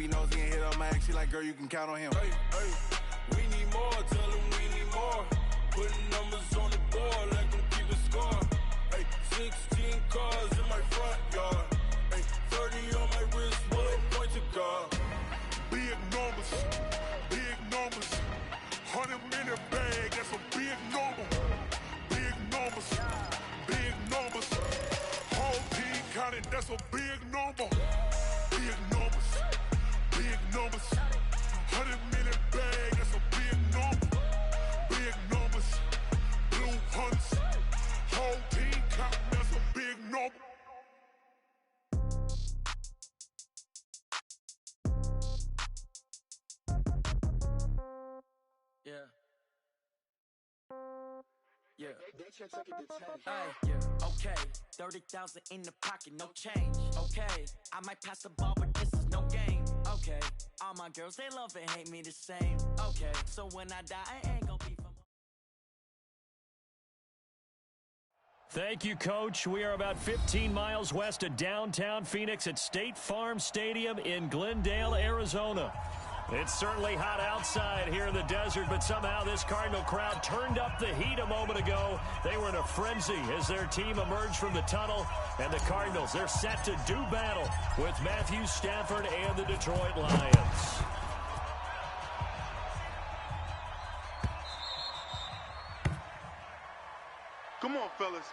he knows he ain't hit on my ex, he like, girl, you can count on him. We need more, tell him we need more. Putting numbers on the board, let them keep it score. 16 cars in my front yard. 30 on my wrist, bullet point to God. Big numbers, big numbers. 100-minute bag, that's a big number. Big numbers, big numbers. Whole team counted, that's a big number. Big numbers, big numbers. 100-minute bag, that's a big number. Big numbers, blue hunts. Whole team counting, that's a big number. Okay, 30,000 in the pocket, no change. Okay, I might pass the ball, but this is no game. Okay, all my girls, they love and hate me the same. Okay, so when I die, I ain't gonna be from... Thank you, Coach. We are about 15 miles west of downtown Phoenix at State Farm Stadium in Glendale, Arizona. It's certainly hot outside here in the desert, but somehow this Cardinal crowd turned up the heat a moment ago. They were in a frenzy as their team emerged from the tunnel, and the Cardinals, they're set to do battle with Matthew Stafford and the Detroit Lions. Come on, fellas.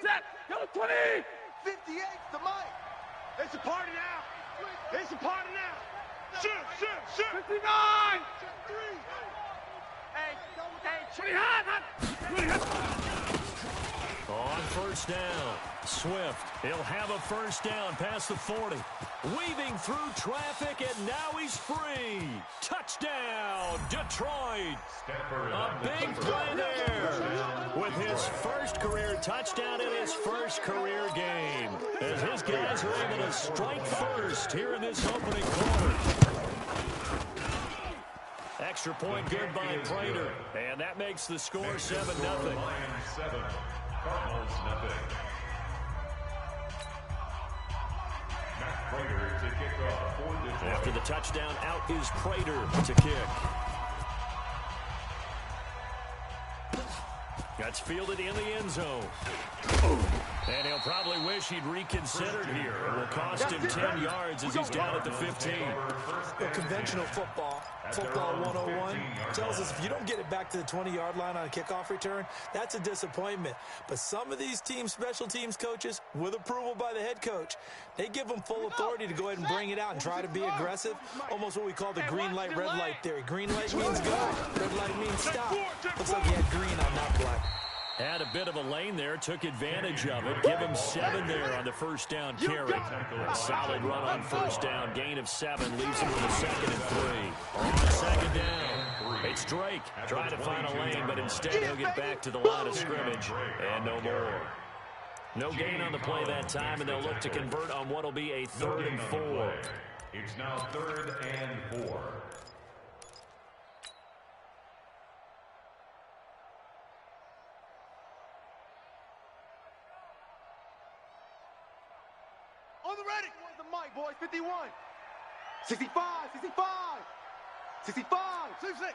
Set! Go 20! 58 to Mike. It's a party now. It's a party now. Shoot. 59! Hey, On first down, Swift, he'll have a first down past the 40. Weaving through traffic, and now he's free. Touchdown, Detroit. A big play there with his first career touchdown in his first career game, as his guys are able to strike first here in this opening quarter. Extra point good by Prater, and that makes the score 7-0. Lions 7, Cardinals nothing. Matt Prater to kick off for Detroit. After the touchdown, out is Prater to kick. That's fielded in the end zone. And he'll probably wish he'd reconsidered here. It will cost him 10 yards as he's down at the 15. Conventional football 101, tells us if you don't get it back to the 20-yard line on a kickoff return, that's a disappointment. But some of these teams, special teams coaches, with approval by the head coach, they give them full authority to go ahead and bring it out and try to be aggressive, almost what we call the green light, red light theory. Green light means go, red light means stop. Looks like he had green on that play. Had a bit of a lane there, took advantage of it. Give him 7 there on the first down carry. A solid run on first down. Gain of 7 leaves him with a 2nd and 3. On second down, it's Drake trying to find a lane, but instead he'll get back to the line of scrimmage and no more. No gain on the play that time, and they'll look to convert on what will be a 3rd and 4. It's now 3rd and 4. On the ready. Where's the mic, boys? 51. 65. 65. 65. 66.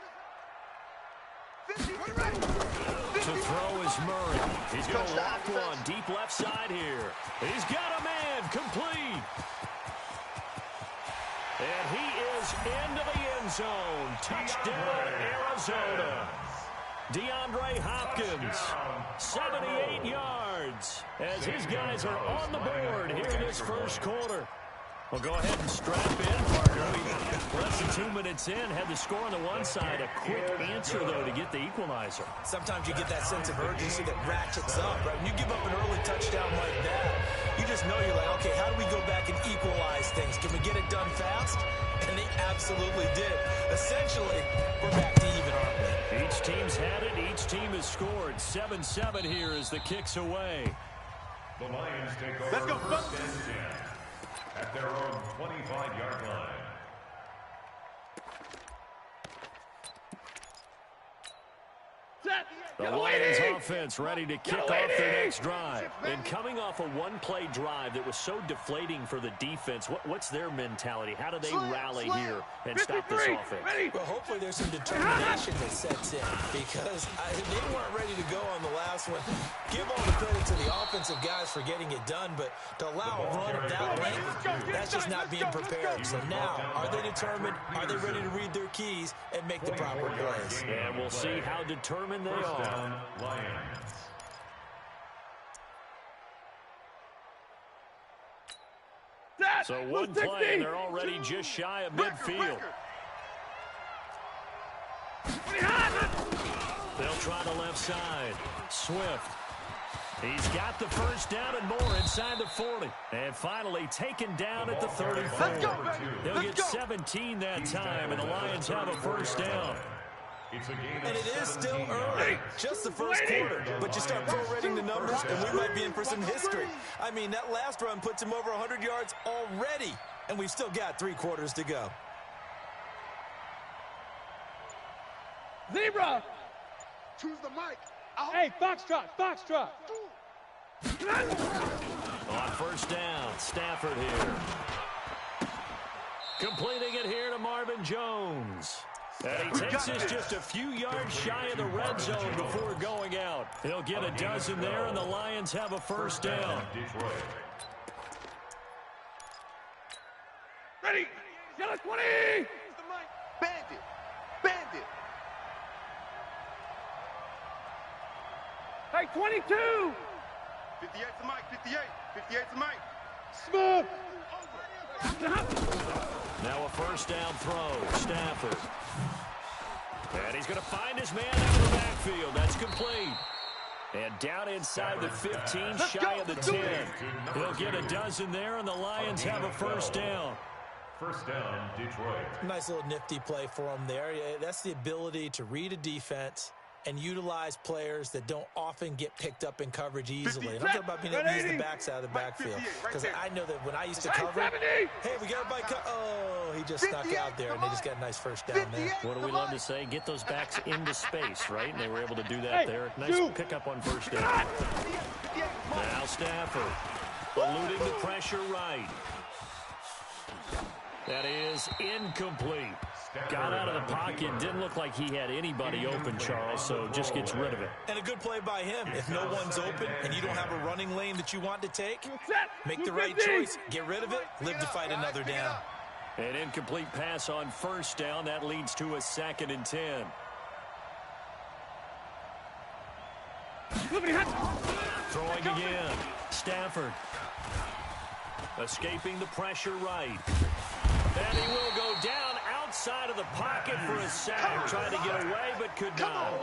50. Ready. To throw is Murray. He's going to lock one deep left side here. He's got a man complete. And he is into the end zone. Touchdown, Arizona. DeAndre Hopkins, 78 yards, as his guys are on the board here in this first quarter. Well, go ahead and strap in, partner. Less than 2 minutes in, had the score on the one side. A quick answer, though, to get the equalizer. Sometimes you get that sense of urgency that ratchets up, right? When you give up an early touchdown like that, you just know you're like, okay, how do we go back and equalize things? Can we get it done fast? And they absolutely did. Essentially, we're back to even, aren't we? Each team's had it. Each team has scored. 7-7 here as the kick's away. The Lions take over. Let's go, first and 10. The Lions offense ready to kick off their next drive. And coming off a one-play drive that was so deflating for the defense, what's their mentality? How do they rally here and stop this offense? Well, hopefully there's some determination that sets in because they weren't ready to go on the last one. Give all the credit to the offensive guys for getting it done, but to allow a run of that length, that's just not being prepared. So now, are they determined? Are they ready to read their keys and make the proper plays? And we'll see how determined they are. So one play, and they're already just shy of midfield. They'll try the left side. Swift. He's got the first down and more inside the 40. And finally taken down at the 34. They'll get 17 that time, and the Lions have a first down. And it is still early, just the first quarter. But you start prorating the numbers, and we might be in for some history. I mean, that last run puts him over 100 yards already, and we've still got 3 quarters to go. Zebra! Choose the mic. Hey, Foxtrot, Foxtrot. On first down, Stafford here. Completing it here to Marvin Jones. And he takes us just a few yards shy of the red zone before going out. He'll get a dozen there, and the Lions have a first down. Ready? Yellow 20! Bandit. Bandit. Hey, 22! 58 to Mike. 58. 58 to Mike. Smooth! Now a first down throw. Stafford. And he's going to find his man out of the backfield. That's complete. And down inside the 15, shy of the 10. He'll get a dozen there, and the Lions have a first down. First down, Detroit. Nice little nifty play for him there. That's the ability to read a defense and utilize players that don't often get picked up in coverage easily. And I'm talking about being able to use the backs out of the backfield. Because I know that when I used to cover, hey, we got a bike. Oh, he just snuck out there, and they just got a nice first down there. What do we love to say? Get those backs into space, right? And they were able to do that there. Nice pickup on first down. Now Stafford eluding the pressure right. That is incomplete. Got out of the pocket. Didn't look like he had anybody open, Charles, so just gets rid of it. And a good play by him. If no one's open and you don't have a running lane that you want to take, make the right choice. Get rid of it. Live to fight another down. An incomplete pass on first down. That leads to a 2nd and 10. Throwing again. Stafford. Escaping the pressure right. And he will go down outside of the pocket for a sack. Trying to get away, but could not.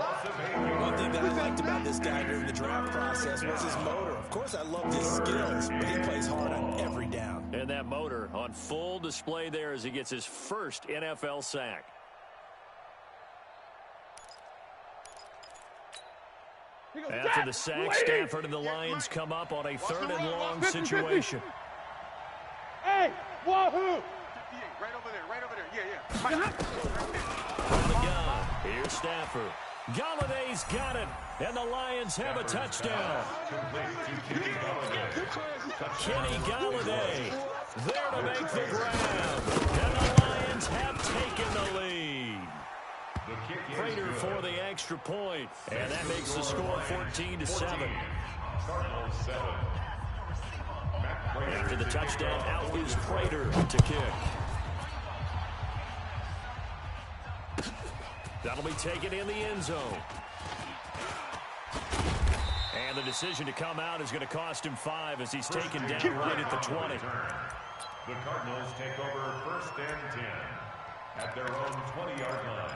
One thing that I liked about this guy during the draft process was his motor. Of course, I loved his skills, but he plays hard on every down. And that motor on full display there as he gets his first NFL sack. After the sack, Stafford and the Lions come up on a 3rd and long situation. Hey, wahoo! Right over there, yeah. On the gun, here's Stafford. Galladay's got it, and the Lions have a touchdown. Kenny Galladay there to make the grab, and the Lions have taken the lead. Prater for the extra point, and that makes the score 14-7. After the touchdown, out is Prater to kick. That'll be taken in the end zone. And the decision to come out is going to cost him 5 as he's taken down right at the 20. The Cardinals take over 1st and 10 at their own 20-yard line.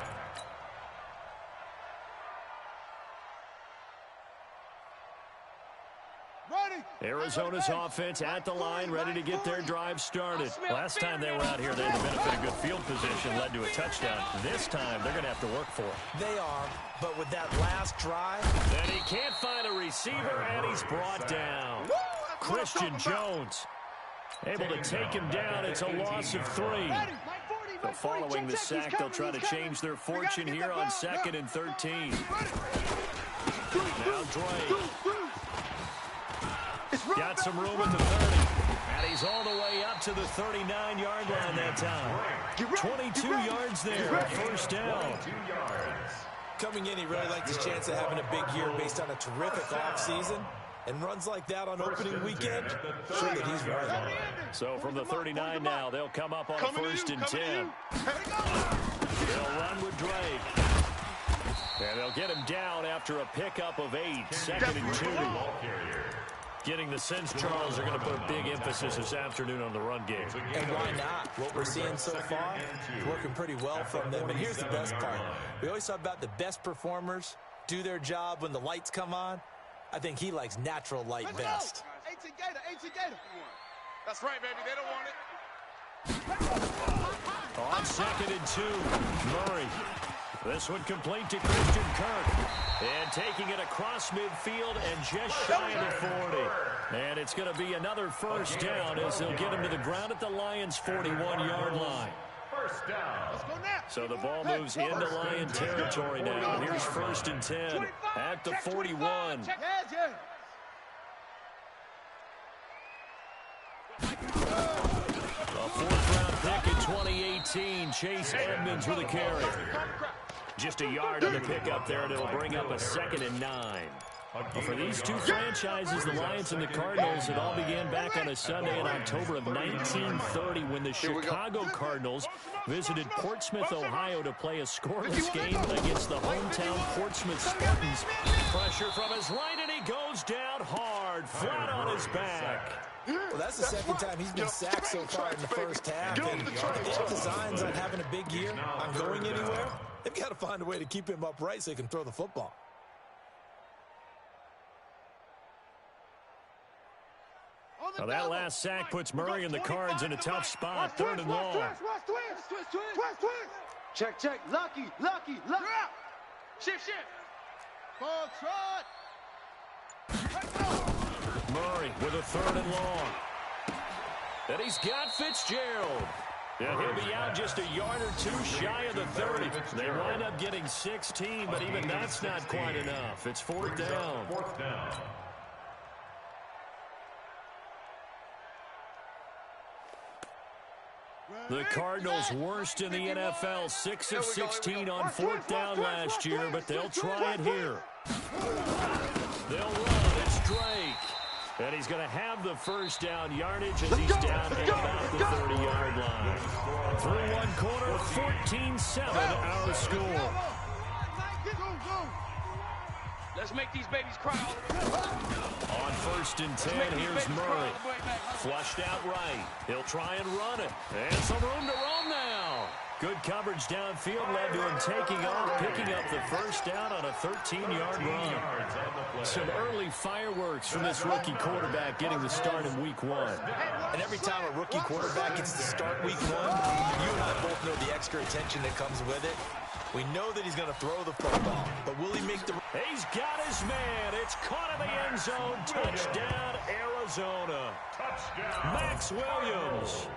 Arizona's offense at the line, ready to get their drive started. Last time they were out here, they had the benefit of good field position, led to a touchdown. This time, they're going to have to work for it. They are, but with that last drive. And he can't find a receiver, and he's brought down. Christian Jones able to take him down. It's a loss of 3. But following the sack, they'll try to change their fortune here on 2nd and 13. Now Drake. Got some room at the 30. And he's all the way up to the 39-yard line that time. 22 yards there, first down. Coming in, he really liked his chance of having a big year based on a terrific offseason. And runs like that on opening weekend, sure that he's right. So from the 39 now, they'll come up on a 1st and 10. They'll run with Drake. And they'll get him down after a pickup of 8, 2nd and 2. Getting the sense Charles are going to put a big emphasis this afternoon on the run game. And why not? What we're seeing so far is working pretty well from them. And here's the best part. We always talk about the best performers do their job when the lights come on. I think he likes natural light best. 18 Gator, 18 Gator. That's right, baby. They don't want it. On 2nd and 2, Murray. This one complete to Christian Kirk. And taking it across midfield and just shy of the 40. And it's going to be another first down as they'll get him to the ground at the Lions' 41-yard line. First down. So the ball moves into Lion territory now. Here's 1st and 10 at the 41. A 4th-round pick in 2018. Chase Edmonds with a carry. Just a yard on the pickup there, and it'll bring up a 2nd and 9. Well, for these two franchises, the Lions and the Cardinals, it all began back on a Sunday in October of 1930 when the Chicago Cardinals visited Portsmouth, Ohio to play a scoreless game against the hometown Portsmouth Spartans. Pressure from his right, and he goes down hard, flat on his back. Well, that's the 2nd time he's been sacked so far in the first half. And if they have designs on having a big year, on going anywhere, they've got to find a way to keep him upright so he can throw the football. Well, that last sack puts Murray and the Cards in a tough spot. 3rd and long. Check, check. Lucky. Shift. Ball trot. Murray with a 3rd and long. And he's got Fitzgerald. And he'll be out just a yard or 2 shy of the 30. They wind up getting 16, but even that's not quite enough. It's 4th down. 4th down. The Cardinals worst in the NFL, 6 of 16 on 4th down last year, but they'll try it here. They'll run. It's Drake. And he's going to have the first down yardage as he's down at about the 30-yard line. Through one quarter, 14-7 our score. Let's make these babies cry. On 1st and 10, here's Murray. Flushed out right. He'll try and run it. And some room to roam now. Good coverage downfield led to him taking off, picking up the first down on a 13-yard run. Some early fireworks from this rookie quarterback getting the start in week 1. And every time a rookie quarterback gets to start week 1, you and I both know the extra attention that comes with it. We know that he's going to throw the football, but will he make the... He's got his man. It's caught in the end zone. Touchdown, Arizona. Touchdown. Max Williams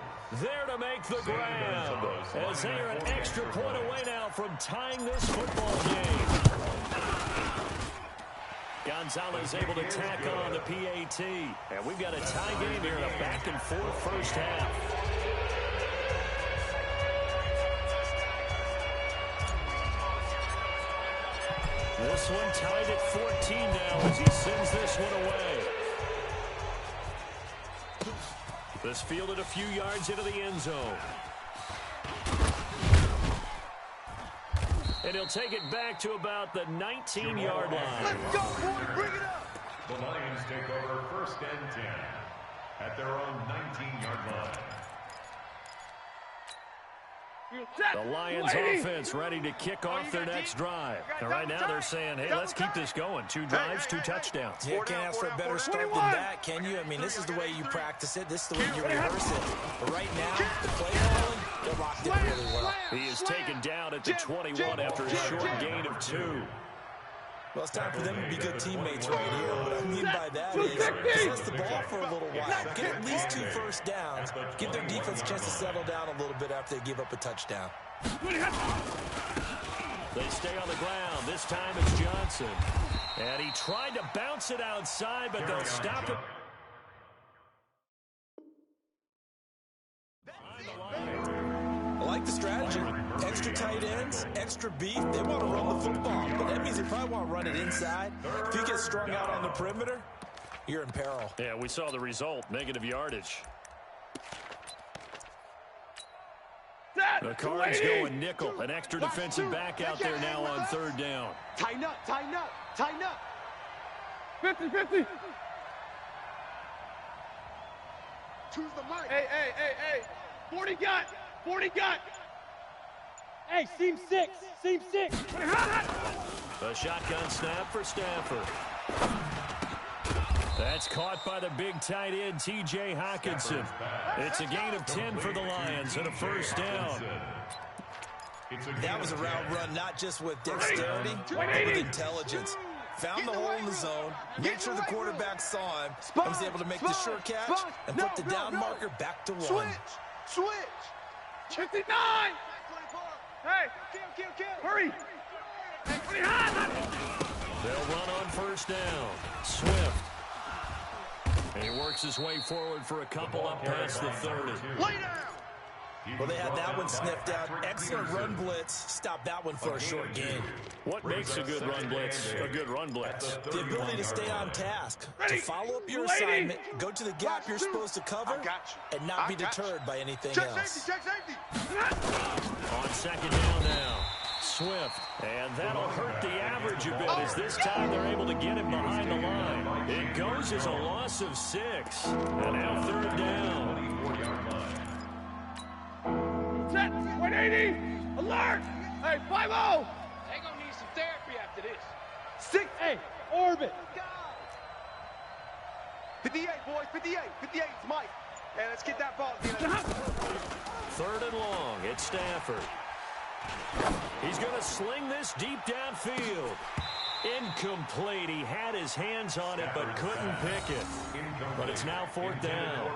there to make the grab as they are an extra point away now from tying this football game. Gonzalez able to tack on the PAT. And we've got a tie game here in a back-and-forth first half. This one tied at 14 now as he sends this one away. This fielded a few yards into the end zone. And he'll take it back to about the 19-yard line. Let's go, boy. Bring it up. The Lions take over 1st and 10 at their own 19-yard line. The Lions offense ready to kick off their next drive. And right now they're saying, hey, let's keep this going. 2 drives, 2 touchdowns. Yeah, can't ask for a better start than that, can you? I mean, this is the way you practice it. This is the way you rehearse it. But right now, the play calling, they're locked in really well. He is taken down at the 21 after a short gain of 2. Well, it's time for them to be good teammates right here. What I mean by that is possess the ball for a little while. Get at least 2 first downs. Give their defense a chance to settle down a little bit after they give up a touchdown. They stay on the ground. This time it's Johnson. And he tried to bounce it outside, but they'll stop it. I like the strategy. Extra tight ends, extra beef. They want to run the football, but that means they probably want to run it inside. If you get strung out on the perimeter, you're in peril. Yeah, we saw the result. Negative yardage. The Cards going nickel. An extra defensive back out there now on third down. Tighten up, tighten up, tighten up. 50-50. Choose the mic. Hey. 40 got. 40 got. Hey, seam 6. Seam 6. A shotgun snap for Stafford. That's caught by the big tight end, T.J. Hockenson. It's a gain of 10 for the Lions and a first down. That was a route run, not just with dexterity, but with intelligence. Found the hole in the zone, made sure the quarterback saw him, and was able to make the sure catch and put the down marker back to 1. Switch. 59. Hey, hurry. They'll run on first down. Swift. And he works his way forward for a couple up past the 30. Well, they had that one sniffed out. Excellent run blitz. Stop that one for a short gain. What makes a good run blitz a good run blitz? The ability to stay on task, to follow up your assignment, go to the gap you're supposed to cover, and not be deterred by anything else. Check safety. On second down now. Swift. And that'll hurt the average a bit as this time they're able to get him behind the line. It goes as a loss of 6. And now third down. Set. 180. Alert. Hey, 5-0. They gonna need some therapy after this. 6. Hey, orbit. 58, boys. 58. 58. It's Mike. Hey, let's get that ball. Third and long. It's Stafford. He's going to sling this deep downfield. Incomplete. He had his hands on it but couldn't pick it. But it's now fourth down.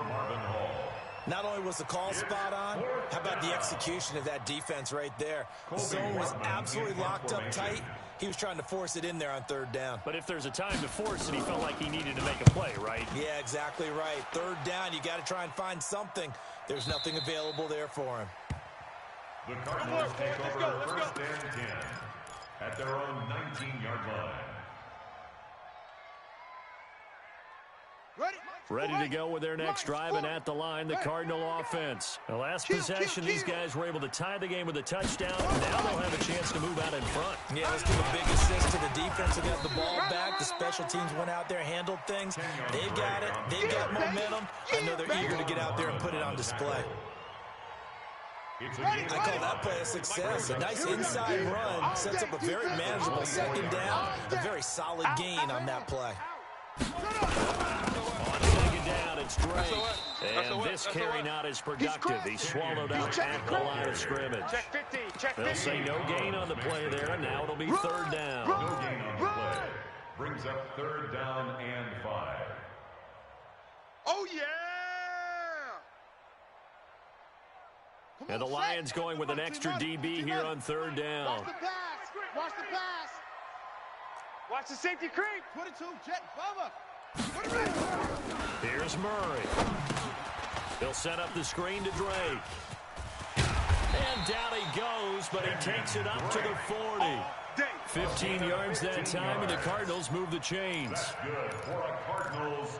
Not only was the call spot on, how about the execution of that defense right there? The zone was absolutely locked up tight. He was trying to force it in there on third down. But if there's a time to force it, he felt like he needed to make a play, right? Yeah, exactly right. Third down, you got to try and find something. There's nothing available there for him. The Cardinals take over first and 10 at their own 19-yard line. Ready to go with their next drive, and at the line, the Cardinal offense. The last possession, these guys were able to tie the game with a touchdown. Now they'll have a chance to move out in front. Yeah, let's give a big assist to the defense who got the ball back. The special teams went out there, handled things. They've got it. They've got momentum. I know they're eager to get out there and put it on display. I call that play a success. A nice inside run sets up a very manageable second down. A very solid gain on that play. On second down, it's Drake. And this carry not as productive. He swallowed out at the line of scrimmage. They'll say no gain on the play there, and now it'll be third down. No gain on the play. Brings up third down and 5. Oh, yeah! And the Lions going with an extra DB here on third down. Watch the pass. Watch the pass. Watch the safety creep. 22, jet, cover. Here's Murray. They'll set up the screen to Drake. And down he goes, but he takes it up to the 40. 15 yards that time, and the Cardinals move the chains. That's good for a Cardinals.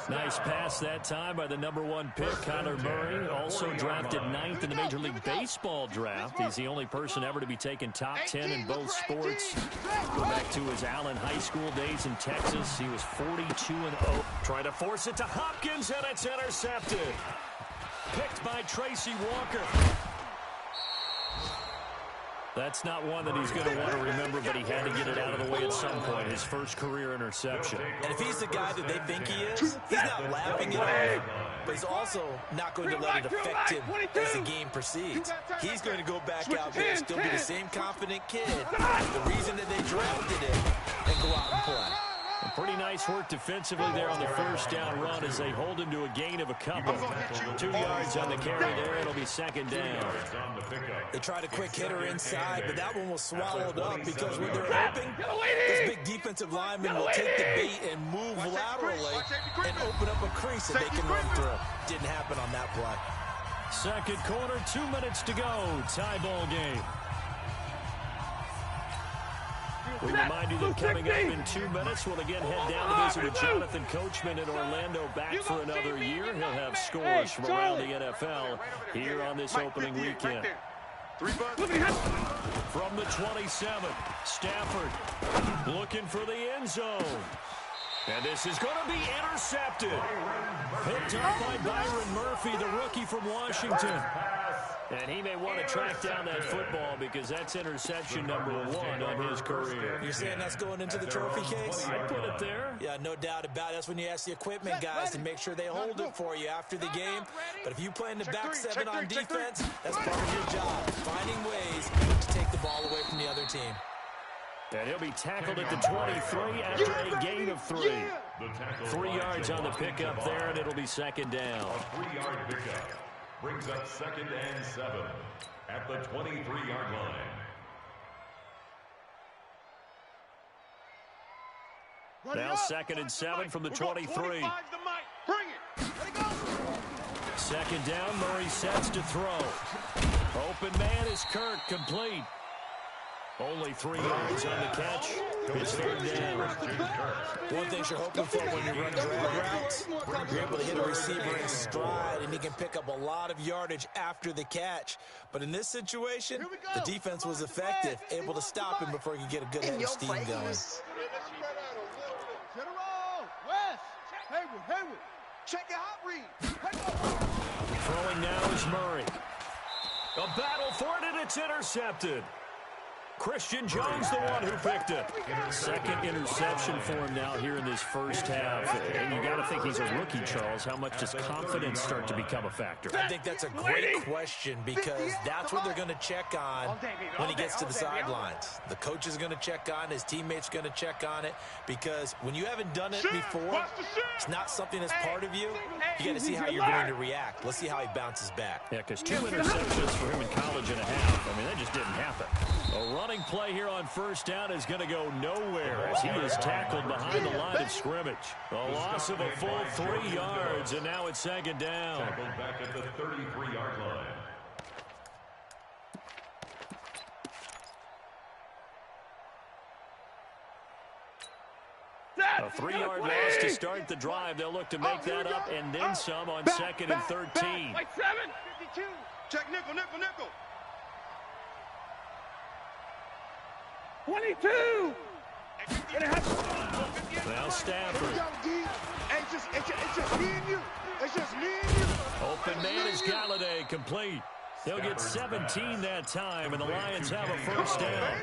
Nice pass that time by the #1 pick, Kyler Murray, also drafted 9th in the Major League Baseball draft. He's the only person ever to be taken top 10 in both sports. Go back to his Allen High School days in Texas. He was 42-0. Trying to force it to Hopkins, and it's intercepted. Picked by Tracy Walker. That's not one that he's going to want to remember, but he had to get it out of the way at some point. His first career interception. And if he's the guy that they think he is, he's not laughing it off, but he's also not going to let it affect him as the game proceeds. He's going to go back out there and still be the same confident kid, the reason that they drafted him, and go out and play. Pretty nice work defensively there on the first down run as they hold him to a gain of a couple. 2 yards on the carry there. It'll be second down. They tried a quick hitter inside, but that one was swallowed up because when they're open, this big defensive lineman will take the bait and move laterally and open up a crease that they can run through. Didn't happen on that play. Second quarter, 2 minutes to go. Tie ball game. We remind you that coming up in 2 minutes, we'll again head down to visit with Jonathan Coachman in Orlando, back for another year. He'll have scores from around the NFL here on this opening weekend. From the 27, Stafford looking for the end zone. And this is going to be intercepted. Picked up by Byron Murphy, the rookie from Washington. And he may want to track down that football because that's interception number 1 on his career. You're saying that's going into the trophy case? I put it there. Yeah, no doubt about it. That's when you ask the equipment guys to make sure they hold it for you after the game. But if you play in the back 7 on defense, that's part of your job, finding ways to take the ball away from the other team. And he'll be tackled at the 23 after a gain of 3. 3 yards on the pickup there, and it'll be second down. A 3-yard pickup brings up second and 7 at the 23-yard line. Now second and 7 from the 23. Second down, Murray sets to throw. Open man is Kirk, complete. Only 3 yards on the catch. It's third down. One thing you're hoping for when you run drag routes, you're able to hit a receiver in stride, and he can pick up a lot of yardage after the catch. But in this situation, the defense was effective, able to stop him before he could get a good head of steam going. Check your hot read. Throwing now is Murray. A battle for it, and it's intercepted. Christian Jones, the one who picked it. Second interception for him now here in this first half. And you got to think he's a rookie, Charles. How much does confidence start to become a factor? I think that's a great question because that's what they're going to check on when he gets to the sidelines. The coach is going to check on, his teammates going to check on it, because when you haven't done it before, it's not something that's part of you. You got to see how you're going to react. Let's see how he bounces back. Yeah, because 2 interceptions for him in college and a half. I mean, that just didn't happen. A running play here on first down is going to go nowhere as he is tackled behind the line of scrimmage. A loss of a full 3 yards, and now it's second down. Tackled back at the 33-yard line. A 3-yard loss to start the drive. They'll look to make that up and then some on second and 13. Like 7. 52. Check nickel, nickel, nickel. 22. Now Stafford. It's just me and you. It's just me and you. Open man is Galladay, complete. They'll get 17 that time, and the Lions have a first down.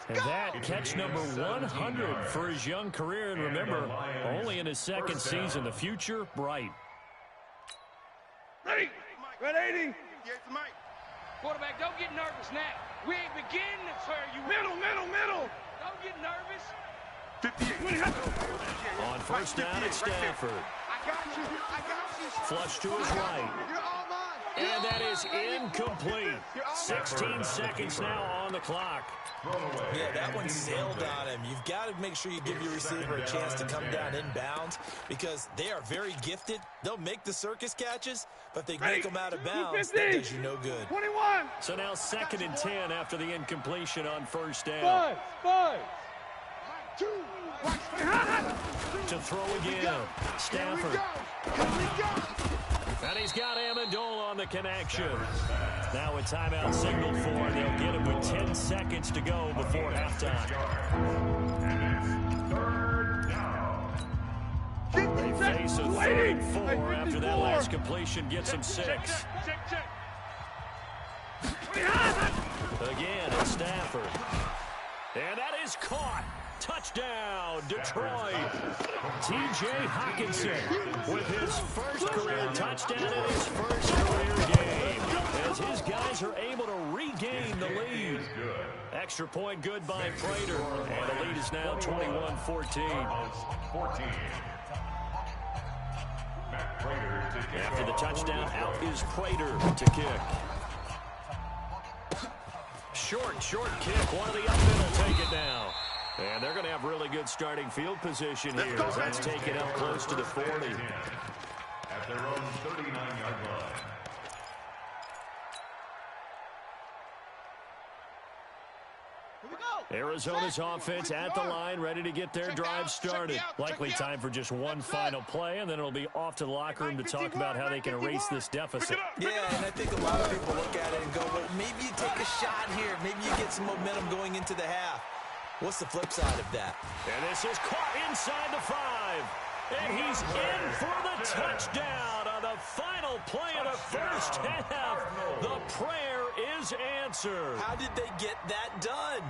And that catch number 100 for his young career. And remember, only in his second season. The future, bright. Ready. Red 80. Yes, Mike. Quarterback, don't get nervous now. We ain't beginning to tear you. Middle. Don't get nervous. 58. On first down, it's Stafford. I got you. Flush to his right. You're all mine. And that is incomplete. 16 seconds now on the clock. Yeah, that one sailed on him. You've got to make sure you give your receiver a chance to come down inbounds because they are very gifted. They'll make the circus catches, but if they make them out of bounds, that does you no good. 21. So now second and 10 after the incompletion on first down. 5. 2. To throw again. Stafford. And he's got Amendola on the connection. Now a timeout signaled for, and they'll get him with 10 seconds to go before halftime. They face a 3rd and 4 after that last completion gets him 6. Again, it's Stafford. And that is caught. Touchdown, Detroit. T.J. Hawkinson with his first career touchdown in his first career game as his guys are able to regain the lead. Extra point good by Prater. And the lead is now 21-14. 14. After the touchdown, out is Prater to kick. Short kick. One of the up middle take it now. And they're going to have really good starting field position here as that's taken up close to the 40. At their own 39-yard line. Arizona's offense at the line, ready to get their drive started. Likely time for just one final play, and then it'll be off to the locker room to talk about how they can erase this deficit. Yeah, and I think a lot of people look at it and go, well, maybe you take a shot here. Maybe you get some momentum going into the half. What's the flip side of that? And this is caught inside the 5. And he's in for the touchdown on the final play of the first half. The prayer is answered. How did they get that done?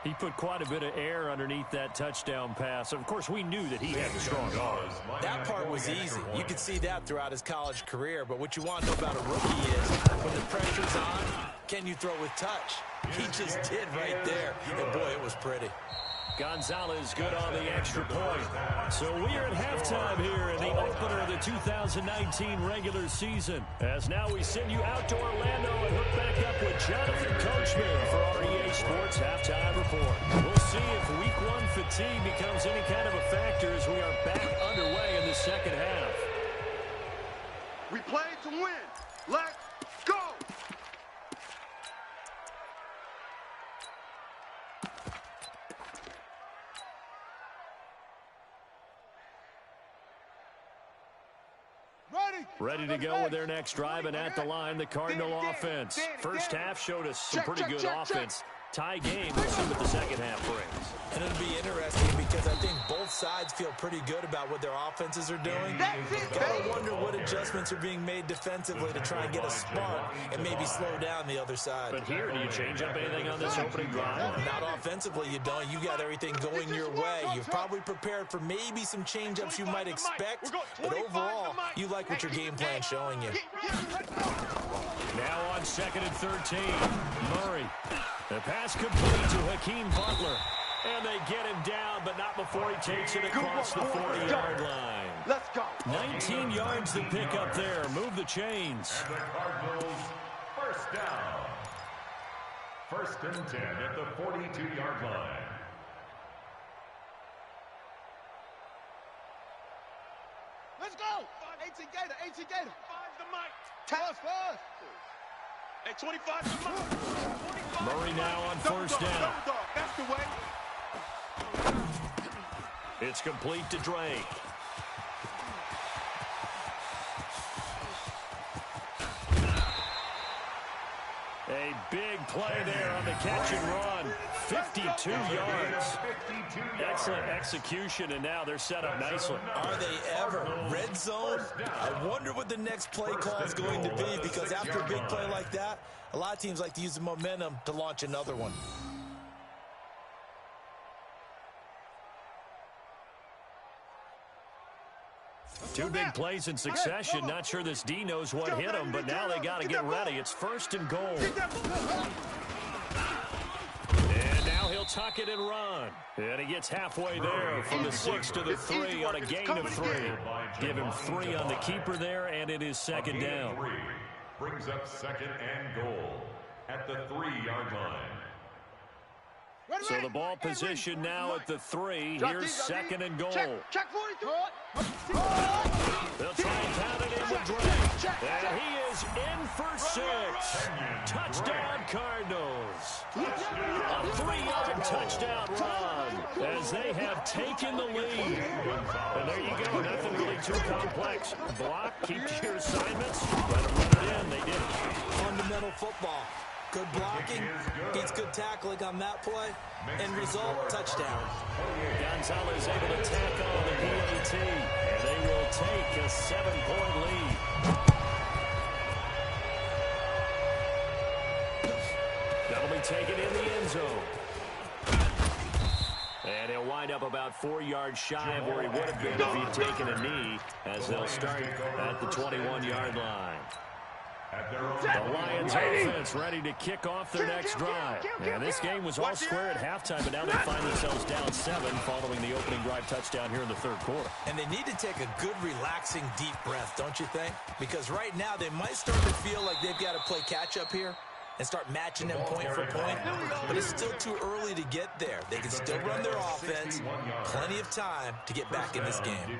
He put quite a bit of air underneath that touchdown pass. Of course, we knew that he had a strong arm. That part was easy. You could see that throughout his college career. But what you want to know about a rookie is when the pressure's on, can you throw with touch? He just did right there. And, boy, it was pretty. Gonzalez good on the extra point. So we are at halftime here in the opener of the 2019 regular season. As now we send you out to Orlando and hook back up with Jonathan Coachman for our EA Sports Halftime Report. We'll see if week 1 fatigue becomes any kind of a factor as we are back underway in the second half. We play to win. Let's go! Ready to go with their next drive, and at the line, the Cardinal offense. First half showed us some pretty good offense. Tie game, we'll see what the second half brings. And it'll be interesting because I think both sides feel pretty good about what their offenses are doing. Gotta wonder what adjustments are being made defensively to try and get a spark and maybe slow down the other side. But here, do you change up anything on this opening drive? Not offensively, you don't. You got everything going your way. You've probably prepared for maybe some change-ups you might expect, but overall, you like what your game plan's showing you. Now on 2nd and 13, Murray. The pass complete to Hakeem Butler. And they get him down, but not before he takes it across the 40-yard line. Let's go. 19 yards to pick up there. Move the chains. And the Cardinals, first down. 1st and 10 at the 42-yard line. Let's go. 18 Gator. 18 Gator. 5 to Mike. First. Hey, 25 to Mike. Murray now on first down. That's the way. It's complete to Drake. A big play there on the catch and run. 52 yards. Excellent execution, and now they're set up nicely. Are they ever? Red zone? I wonder what the next play call is going to be, because after a big play like that, a lot of teams like to use the momentum to launch another one. Two big plays in succession. Not sure this D knows what hit him, but now they got to get ready. It's 1st and goal. And now he'll tuck it and run. And he gets halfway there from the 6 to the 3 on a gain of 3. Give him 3 on the keeper there, and it is 2nd down. Brings up 2nd and goal at the 3-yard line. So the ball position now at the 3. Here's 2nd and goal. Check 43. They'll try and pound it in with Drake. And he is in for 6. Touchdown Cardinals. A 3-yard touchdown run as they have taken the lead. And there you go. Nothing really too complex. Block, keep your assignments. Let them run it in. They did it. Fundamental football. Good blocking, gets good tackling on that play, and result, touchdown. Gonzalez able to tack on the PAT, and they will take a 7-point lead. That'll be taken in the end zone. And he'll wind up about 4 yards shy of where he would have been if he'd taken a knee, as they'll start at the 21-yard line. The Lions offense ready to kick off their next drive. And this game was all square at halftime, but now they find themselves down 7 following the opening drive touchdown here in the third quarter. And they need to take a good, relaxing, deep breath, don't you think? Because right now they might start to feel like they've got to play catch-up here and start matching them point for point. But it's still too early to get there. They can still run their offense. Plenty of time to get back in this game.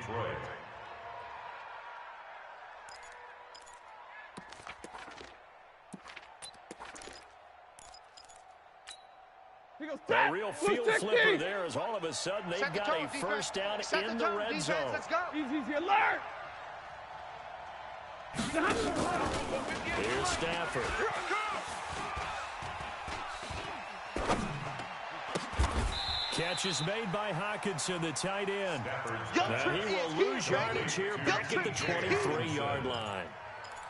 A real field flipper there as all of a sudden they've got a first down in the red zone. Let's go. Easy, alert. Here's Stafford. Catch is made by Hockenson, the tight end. And he will lose yardage here back at the 23-yard line.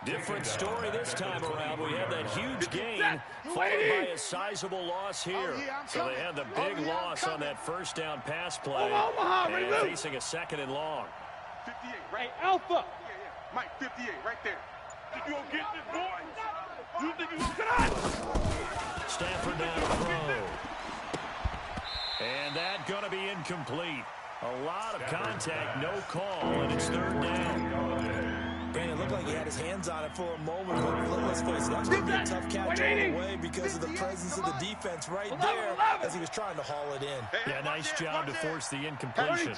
Different story this time around. We had that huge gain followed by a sizable loss here. So they had the big loss on that first down pass play and facing a second and long. 58, right? Alpha. Yeah. Mike, 58, right there. Think you gonna get this, boy? You think you gonna get it? Stafford down to throw. And that gonna be incomplete. A lot of contact, no call, and it's third down. Brandon, it looked like he had his hands on it for a moment, but let's face it, that's going to be a tough catch all the way because of the presence of the defense right there as he was trying to haul it in. Yeah, nice job to force the incompletion.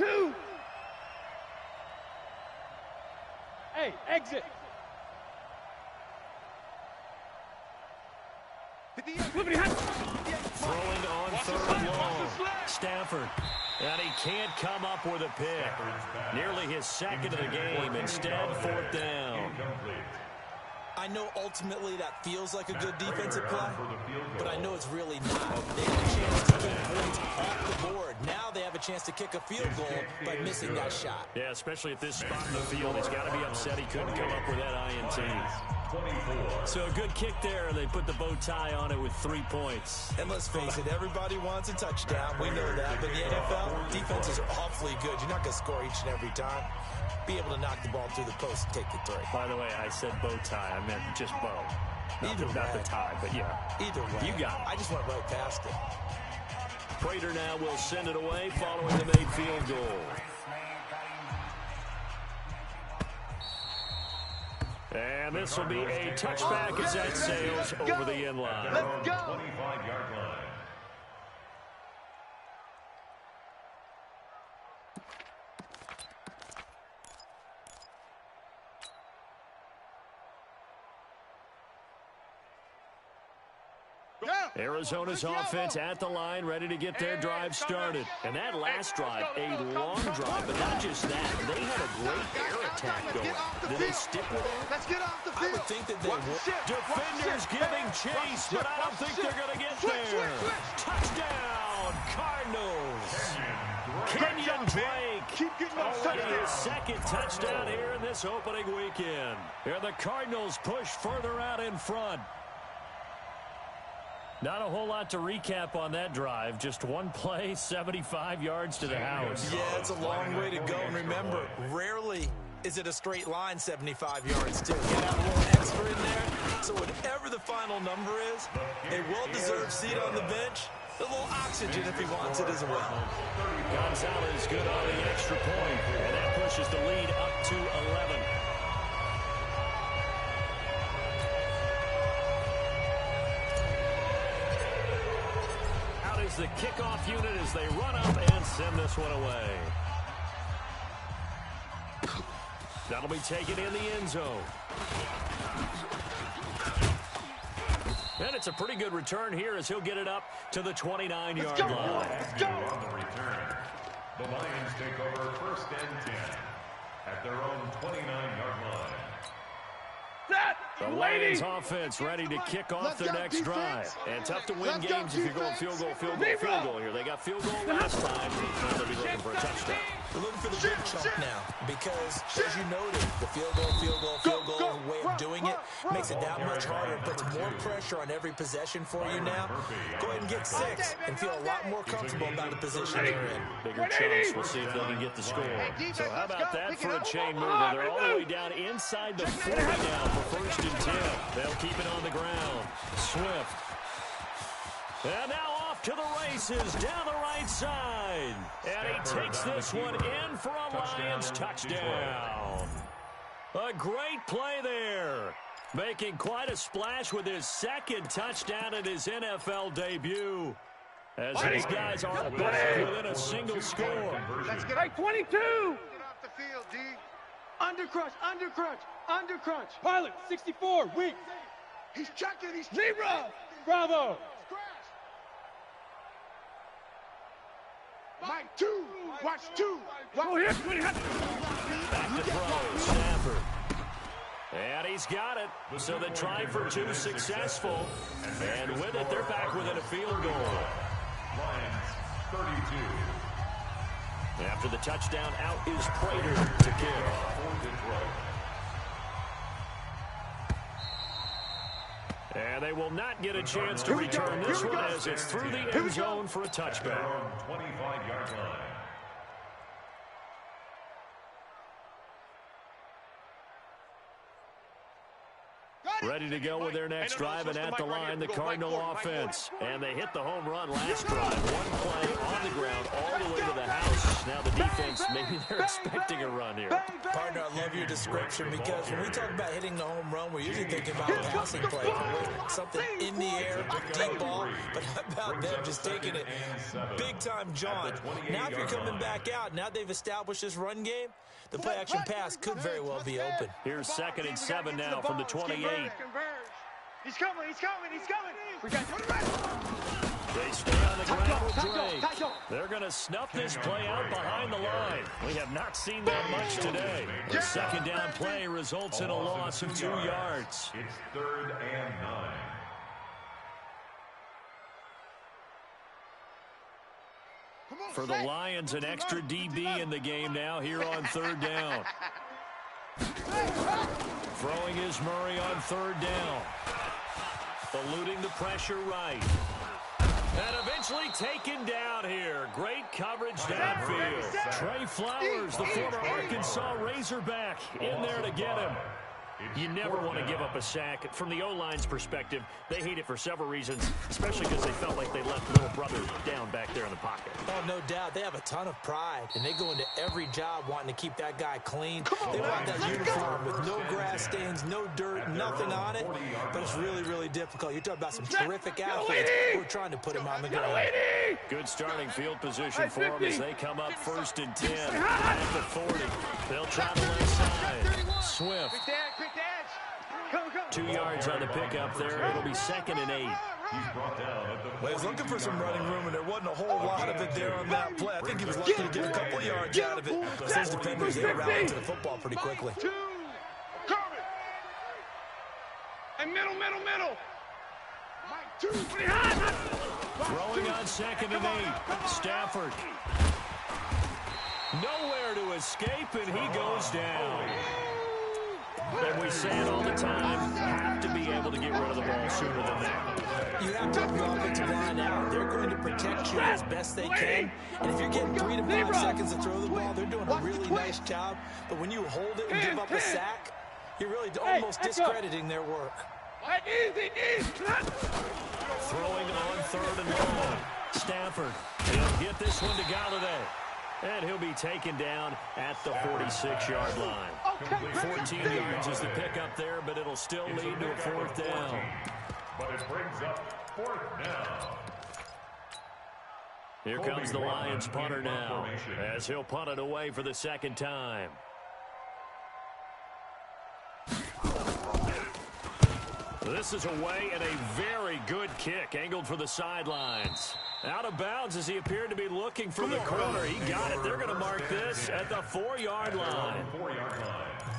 Hey, exit. Throwing on third and long. Stafford. And he can't come up with a pick. Nearly his second of the game. Instead, fourth down. I know ultimately that feels like a good defensive play, but I know it's really not. They have a chance to get points off the board. Now they have a chance to kick a field goal by missing that shot. Yeah, especially at this spot in the field. He's got to be upset he couldn't come up with that INT. So a good kick there, and they put the bow tie on it with 3 points. And let's face it, everybody wants a touchdown. We know that. But in the NFL, defenses are awfully good. You're not going to score each and every time. Be able to knock the ball through the post and take the 3. By the way, I said bow tie. I meant just bow. Not the tie, but yeah. Either way. You got it. I just went right past it. Prater now will send it away following the made field goal. And this will be a touchback as that sails over the end line. Let's go. 25-yard line. Arizona's offense at the line, ready to get their drive started. And that last drive, a long drive, but not just that. They had a great air attack going. Did they stick with it? Let's get off the field. I would think that they would. Defenders giving chase, but I don't think they're going to get there. Touchdown, Cardinals. Kenyon Drake. Already his second touchdown here in this opening weekend. Here the Cardinals push further out in front. Not a whole lot to recap on that drive. Just one play, 75 yards to the house. Yeah, it's a long way to go. And remember, rarely is it a straight line 75 yards, too. Get out a little extra in there. So whatever the final number is, a well-deserved seat on the bench, a little oxygen if he wants it as well. Gonzalez good on the extra point, and that pushes the lead up to 11. The kickoff unit as they run up and send this one away. That'll be taken in the end zone. And it's a pretty good return here as he'll get it up to the 29-yard line. On the return, the Lions take over first and 10 at their own 29-yard line. The Lions offense ready to kick off their next drive. And tough to win games if you're going field goal here. They got field goal last time. Now they'll be looking for a touchdown. They're looking for the big chunk now because, as you noted, the field goal way of doing it makes it that much harder and puts more pressure on every possession for you now. Go ahead and get 6 and feel a lot more comfortable about the position you're in. Bigger chunks. We'll see if they can get the score. So how about that for a chain mover? They're all the way down inside the 40 now for 1st and 10. They'll keep it on the ground. Swift. And now off to the races down the right side. And he takes this one in for a Lions touchdown. A great play there. Making quite a splash with his 2nd touchdown in his NFL debut. As these guys are back within a single score. Let's get right 22. Get off the field, D. Undercrunch, undercrunch, undercrunch. Pilot, 64, weak. He's checking, he's Zebra, bravo. Mike, 2. Watch 2. Go here. Back to throw, Stafford. And he's got it. So the try for 2 successful. And with it, they're back within a field goal. Lions 32. After the touchdown, out is Prater to kick. And they will not get a chance to return this one as it's through the end zone for a touchback. 25-yard line. Ready to go with their next drive, and at the line, the Cardinal offense. And they hit the home run last drive. One play on the ground all the way to the house. Now the defense, maybe they're expecting a run here. Partner, I love your description because when we talk about hitting the home run, we're usually thinking about a passing play. Something in the air, deep ball. But how about them just taking it big-time jaunt? Now if you're coming back out, now they've established this run game, the play-action pass could very well be open. Here's 2nd and 7 now from the 28. He's coming, he's coming, he's coming. We got They stay on the ground with Drake. They're going to snuff this play out behind the line. We have not seen that much today. The 2nd down play results in a loss of 2 yards. It's 3rd and 9. For the Lions, an extra DB in the game now here on 3rd down. Throwing is Murray on 3rd down. Eluding the pressure right. And eventually taken down here. Great coverage downfield. Trey Flowers, the former Arkansas Razorback, in there to get him. You never want to give up a sack. From the O-line's perspective, they hate it for several reasons, especially because they felt like they left little brother down back there in the pocket. Oh, no doubt. They have a ton of pride, and they go into every job wanting to keep that guy clean. They want that uniform with no grass stains, no dirt, nothing on it. But it's really, really difficult. You're talking about some terrific athletes who are trying to put him on the ground. Good starting field position for them as they come up 1st and 10 at the 40. They'll try the left side. Swift. 2 yards on the pickup there. It'll be 2nd and 8. Well, he was looking for some running room, and there wasn't a whole lot of it there on that play. I think he was lucky to get a couple of yards out of it. But those defenders, they rallied to the football pretty quickly. And middle. Throwing on 2nd and 8. Stafford. Nowhere to escape, and he goes down. And we say it all the time, have to be able to get rid of the ball sooner than that. You have to have your offensive line out. They're going to protect you as best they can. And if you're getting 3 to 5 seconds to throw the ball, they're doing a really nice job. But when you hold it and give up a sack, you're really almost discrediting their work. Throwing on 3rd and long. Stafford. He'll get this one to Galladay. And he'll be taken down at the 46-yard line. 14 yards is the pickup there, but it'll still lead to a 4th down. But it brings up 4th down. Here comes the Lions punter now, as he'll punt it away for the 2nd time. This is away and a very good kick, angled for the sidelines. Out of bounds as he appeared to be looking for the corner. He got it. They're going to mark this at the 4-yard line.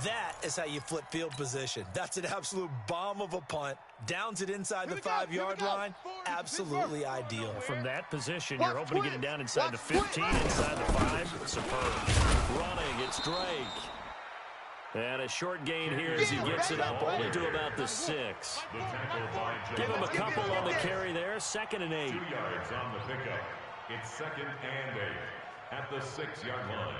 That is how you flip field position. That's an absolute bomb of a punt. Downs it inside the 5-yard line. Absolutely ideal. From that position, you're hoping to get it down inside the 15, inside the 5. Superb. Running, it's Drake. And a short gain here as he gets it up only to about the 6. Give him a couple on the carry there. 2nd and 8. 2 yards on the pickup. It's 2nd and 8 at the 6-yard line.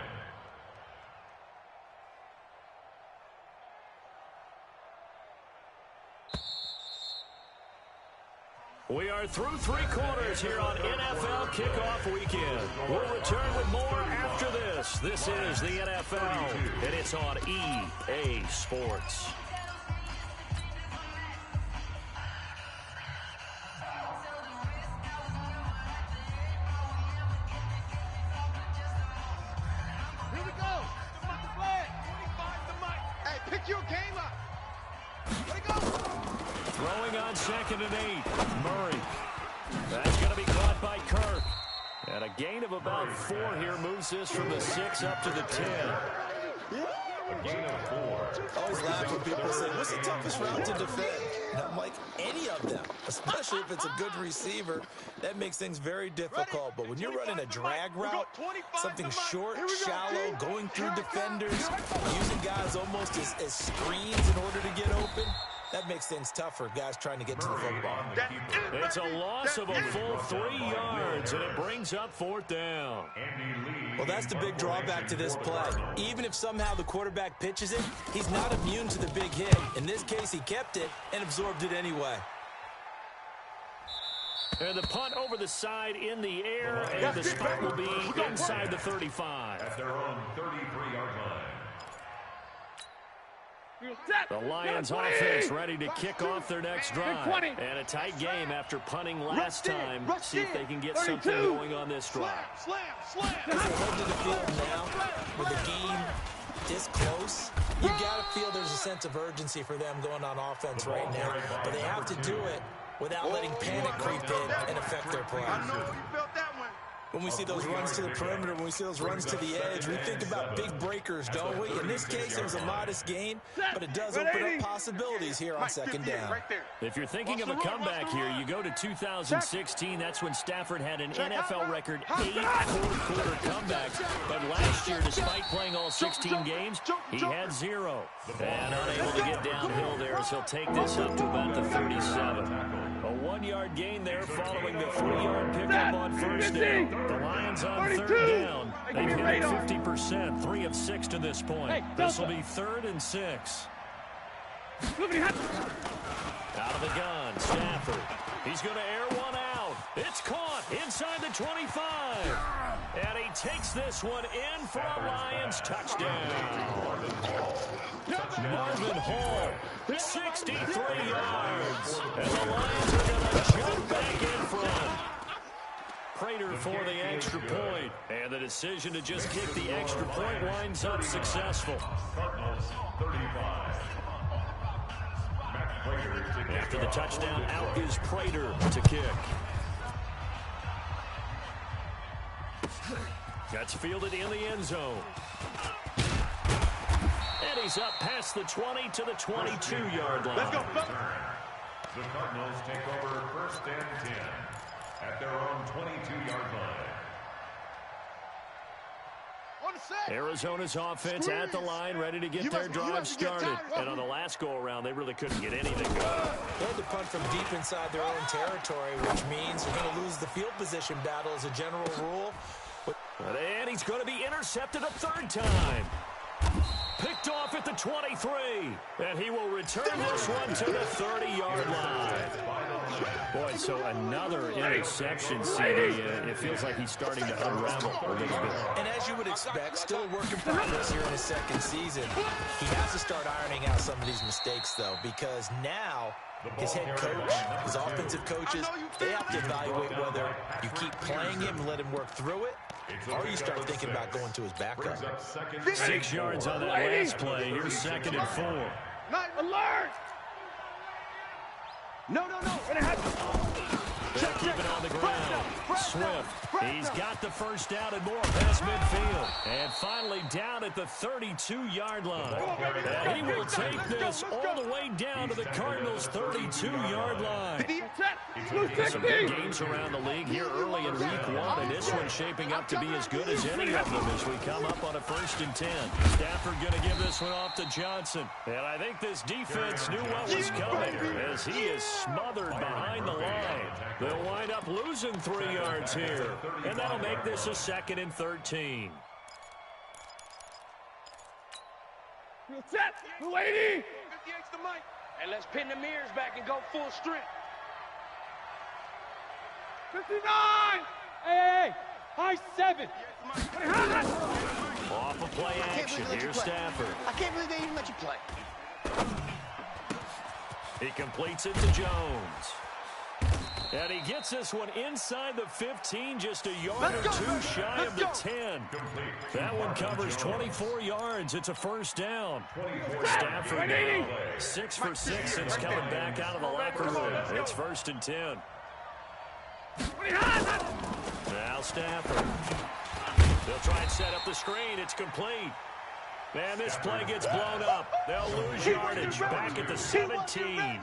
We are through 3 quarters here on NFL Kickoff Weekend. We'll return with more after this. This is the NFL, and it's on EA Sports. Here we go. The flag. 25 the mic. Hey, pick your game up. Let it go. Throwing on 2nd and 8. Murray. That's going to be caught by Kirk. And a gain of about 4 here moves this from the 6 up to the 10. A gain of 4. I always laugh when people say, what's the toughest route to defend? And I'm like, any of them, especially if it's a good receiver. That makes things very difficult. But when you're running a drag route, something short, shallow, going through defenders, using guys almost as screens in order to get open, that makes things tough for guys trying to get to the football. It's a loss of a full 3 yards, and it brings up 4th down. Well, that's the big drawback to this play. Even if somehow the quarterback pitches it, he's not immune to the big hit. In this case, he kept it and absorbed it anyway. And the punt over the side in the air, and the spot will be inside the 35. At their own 33-yard line. The Lions offense ready to kick off their next drive. And a tight game after punting last time. See if they can get something going on this drive. Slam. As they head to the field now, with the game this close, you got to feel there's a sense of urgency for them going on offense right now. But they have to do it without letting panic creep in and affect their play. I know you felt that one. When we see those runs to the perimeter, when we see those runs to the edge, we think about big breakers, don't we? In this case, it was a modest gain, but it does open up possibilities here on 2nd down. If you're thinking of a comeback here, you go to 2016. That's when Stafford had an NFL record 8 fourth-quarter comebacks. But last year, despite playing all 16 games, he had 0. And unable to get downhill there as he'll take this up to about the 37. A 1-yard gain there following the 3-yard pickup on 1st down. The Lions on 3rd down. They've hit it 50%, 3 of 6 to this point. This will be 3rd and 6. Out of the gun, Stafford. He's going to air one out. It's caught inside the 25. And he takes this one in for a Lions touchdown. Marvin Hall, 63 yards. And the Lions are going to jump back in front. Prater for the extra point. And the decision to just kick the extra point winds up successful. Cardinals 35. Matt Prater to kick. After the touchdown, out is Prater to kick. That's fielded in the end zone. And he's up past the 20 to the 22-yard line. Let's go. The Cardinals take over 1st and 10 at their own 22-yard line. Arizona's offense at the line, ready to get their drive started. And on the last go-around, they really couldn't get anything going. They had to punt from deep inside their own territory, which means they're going to lose the field position battle as a general rule. And he's going to be intercepted a 3rd time. Picked off at the 23. And he will return this one to the 30-yard line. Boy, so another interception, CD. It feels like he's starting to unravel a little bit. And as you would expect, still a work in progress here in his 2nd season. He has to start ironing out some of these mistakes, though, because now his head coach, his offensive coaches, they have to evaluate whether you keep playing him and let him work through it, or you start thinking about going to his backup. 6 yards on that last play. Here's 2nd and 4. Alert! No. They'll keep it on the ground. Swift He's got the first down and more past midfield. And finally down at the 32-yard line. And he will take this all the way down to the Cardinals' 32-yard line. Some big games around the league here early in week 1, and this one's shaping up to be as good as any of them as we come up on a 1st and 10. Stafford going to give this one off to Johnson. And I think this defense knew what was coming as he is smothered behind the line. They'll wind up losing 3 yards here, and that'll make this a 2nd and 13. Set, 280. 58's the mic. And let's pin the mirrors back and go full strength. 59. Hey, high 7. Off a play action. Here's Stafford. I can't believe they even let you play. He completes it to Jones. And he gets this one inside the 15, just a yard or 2 shy of the 10. That one covers 24 yards. It's a 1st down. Stafford now 6 for 6 since coming back out of the locker room. It's 1st and 10. Now Stafford. They'll try and set up the screen. It's complete. And this play gets blown up. They'll lose yardage back at the 17.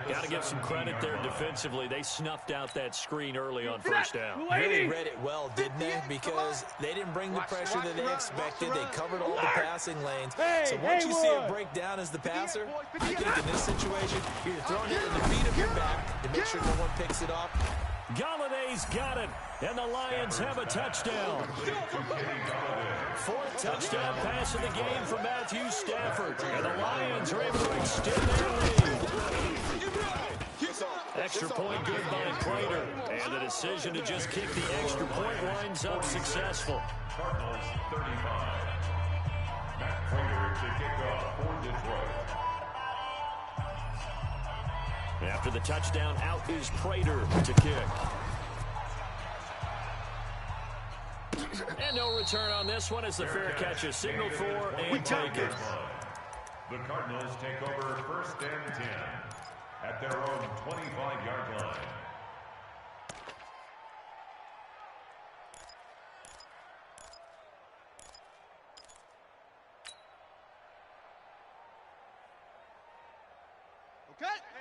Got to give some credit there defensively. They snuffed out that screen early on 1st down. Really read it well, didn't they? Because they didn't bring the pressure that they expected. They covered all the passing lanes. So once you see it break down as the passer, I think in this situation, you're throwing it in the feet of your back to make sure no one picks it off. Galladay's got it, and the Lions have a touchdown. 4th touchdown pass of the game for Matthew Stafford, and the Lions are able to extend their lead. Extra point good by Prater, and the decision to just kick the extra point winds up successful. Cardinals 35. Matt Prater to kick off for Detroit. After the touchdown, out is Prater to kick. And no return on this one as the fair catch is signaled for and taken. The Cardinals take over 1st and 10 at their own 25-yard line.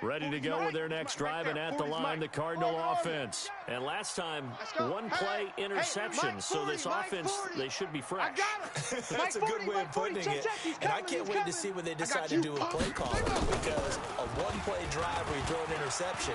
Ready to go with their next drive, and at the line, the Cardinal offense. And last time, 1 play interception, so this offense, they should be fresh. That's a good way of putting it. And I can't wait to see what they decide to do with play calling, because a 1-play drive where you throw an interception,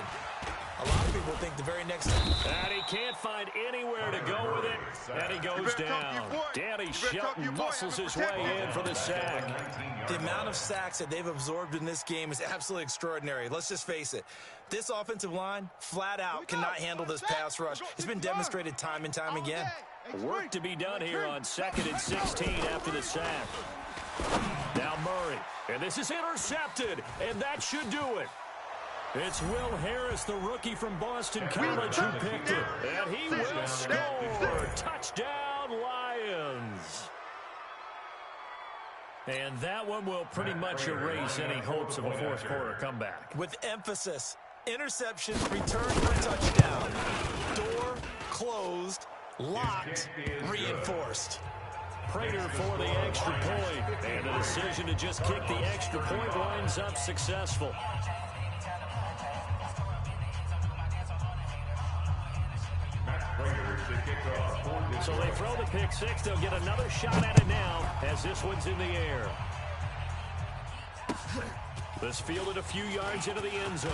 a lot of people think the very next time. And he can't find anywhere to go with it, and he goes down. Danny Shelton muscles his way in for the sack. The amount of sacks that they've absorbed in this game is absolutely extraordinary. Let's just face it. This offensive line, flat out, cannot handle this pass rush. It's been demonstrated time and time again. Work to be done here on 2nd and 16 after the sack. Now Murray, and this is intercepted, and that should do it. It's Will Harris, the rookie from Boston College, who picked it. And he will score. Touchdown, Lions. And that one will pretty much erase any hopes of a 4th quarter comeback. With emphasis, interception, return for touchdown. Door closed, locked, reinforced. Prater for the extra point. And the decision to just kick the extra point winds up successful. So they throw the pick 6. They'll get another shot at it now as this one's in the air. This fielded a few yards into the end zone.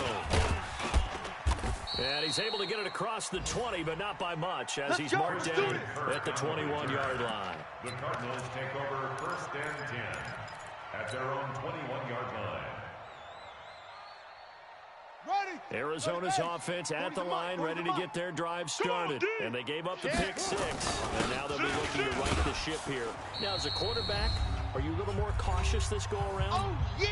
And he's able to get it across the 20, but not by much as he's marked down at the 21-yard line. The Cardinals take over 1st and 10 at their own 21-yard line. Arizona's offense at the line, ready to get their drive started. And they gave up the pick 6. And now they'll be looking to right the ship here. Now, as a quarterback, are you a little more cautious this go-around? Oh, yeah!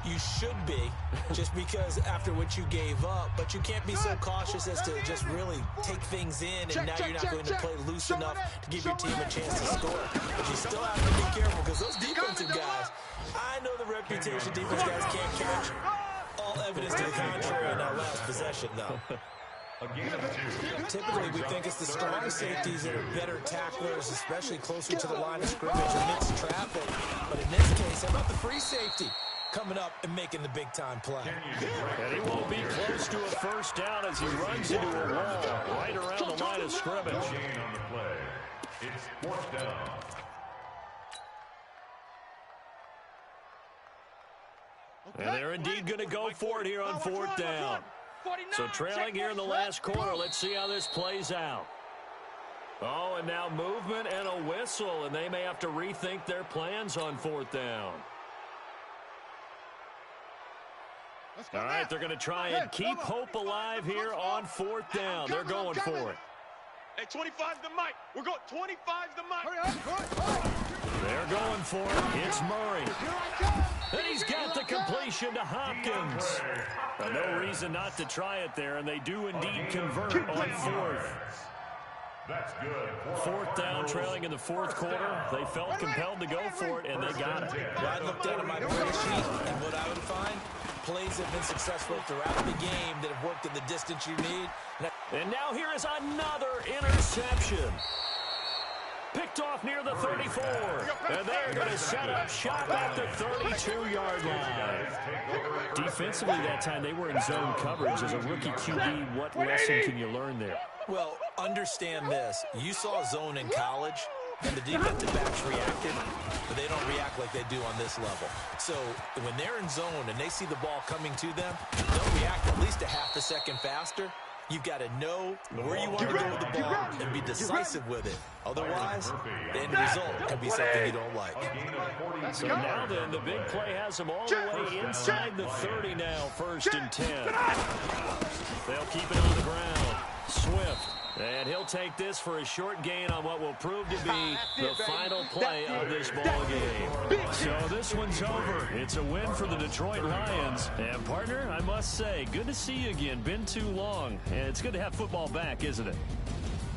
You should be, just because after what you gave up. But you can't be so cautious as to just really take things in, and now you're not going to play loose enough to give your team a chance to score. But you still have to be careful, because those defensive guys, I know the reputation defense guys can't catch. All evidence to the contrary in that last possession, though. Typically, we think it's the strong safeties that are better tacklers, especially closer to the line of scrimmage amidst traffic. But in this case, how about the free safety coming up and making the big-time play? And he won't be close to a first down as he runs into a wall right around the line of scrimmage. Gain on the play. It's fourth down. And they're indeed going to go for it here on fourth down. So trailing here in the last quarter, let's see how this plays out. Oh, and now movement and a whistle, and they may have to rethink their plans on fourth down. All right, they're going to try and keep hope alive here on fourth down. They're going for it. Hey, 25's the mic. We're going 25's the mic. They're going for it. It's Murray. And he's got the completion to Hopkins. No reason not to try it there, and they do indeed convert on fourth. That's good. Fourth down, trailing in the fourth quarter. They felt compelled to go for it, and they got it. Well, I looked down at my play sheet, and what I would find, plays have been successful throughout the game that have worked in the distance you need. And now here is another interception. Picked off near the 34. And they're going to set up shop at the 32-yard line. Defensively that time, they were in zone coverage. As a rookie QB, what lesson can you learn there? Well, understand this. You saw zone in college, and the defensive backs reacted, but they don't react like they do on this level. So when they're in zone and they see the ball coming to them, they'll react at least a half a second faster. You've got to know where you want to go with the ball and be decisive with it. Otherwise, the end result can be something you don't like. So now then, the big play has them all the way inside the 30 now, 1st and 10. They'll keep it on the ground. Swift. And he'll take this for a short gain on what will prove to be the final play of this ball game. So this one's over. It's a win for the Detroit Lions. And partner, I must say, good to see you again. Been too long. And it's good to have football back, isn't it?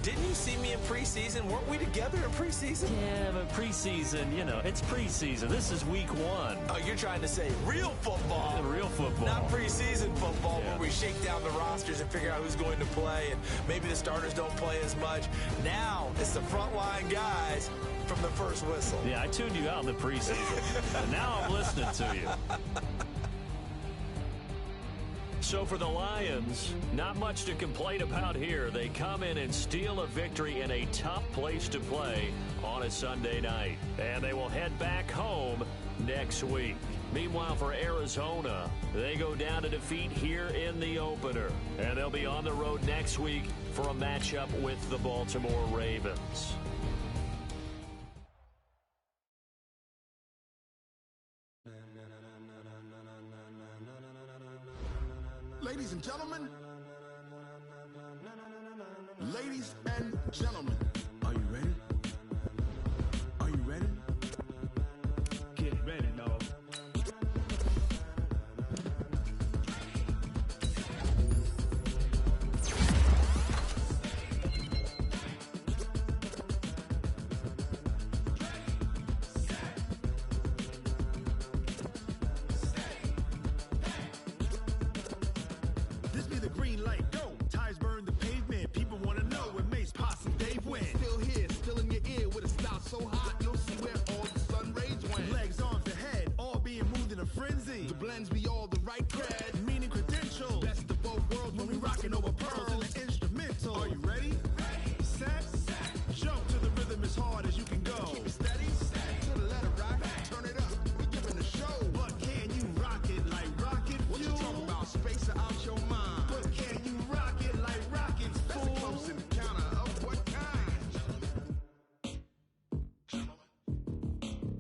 Didn't you see me in preseason? Weren't we together in preseason? Yeah, but preseason, you know, it's preseason. This is week 1. Oh, you're trying to say real football. Real football. Not preseason football where we shake down the rosters and figure out who's going to play, and maybe the starters don't play as much. Now it's the frontline guys from the first whistle. Yeah, I tuned you out in the preseason. And now I'm listening to you. So for the Lions, not much to complain about here. They come in and steal a victory in a tough place to play on a Sunday night. And they will head back home next week. Meanwhile, for Arizona, they go down to defeat here in the opener. And they'll be on the road next week for a matchup with the Baltimore Ravens. Ladies and gentlemen, are you ready? Are you ready? Get ready, dog. This be the green light, go. Tires burn the pavement. People want to know where Mace, Posse, Dave went. Still here, still in your ear with a style so hot, you'll see where all the sun rays went. Legs, arms, and head, all being moved in a frenzy. The blends be all the right cred, meaning credentials. Best of both worlds when we rockin' over pearls in the instrumental. Are you ready? Set, jump to the rhythm as hard as you can go. Keep it steady, to the letter rock, turn it up. We giving a show, but can you rock it like rocket fuel? What you talking about? Space or out your mind? But can you rock it like rockets, fool? That's a close encounter of what kind?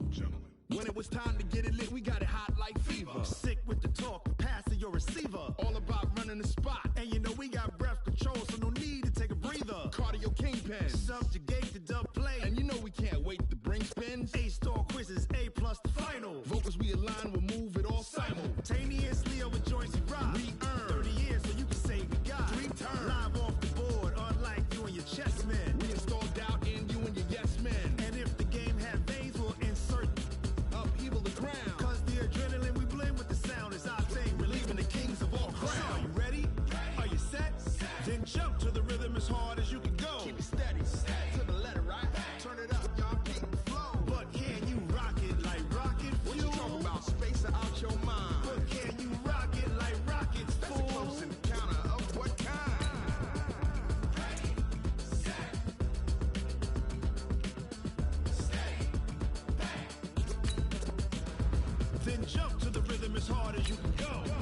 Gentlemen. When it was time to get it lit, we got it hot like fever. Sick with the talk, passing your receiver. All about running the spot. And you know we got breath control, so no need to take a breather. Cardio kingpin, subjugate the dub play. And you know we can't wait to bring spins. A-star quizzes, A+ the final. Vocals we align, we'll move it all simultaneously over joints we rock. We earn 30 years so you can say we got 3 turns. Live off the board, unlike you and your chess men. We install doubt in you and your yes men. And if the game had veins, we'll insert upheaval the ground. Cause the adrenaline we blend with the sound is our thing. Relieving the kings of all crowns. Are you ready? Are you set? Then jump. as hard as you can go.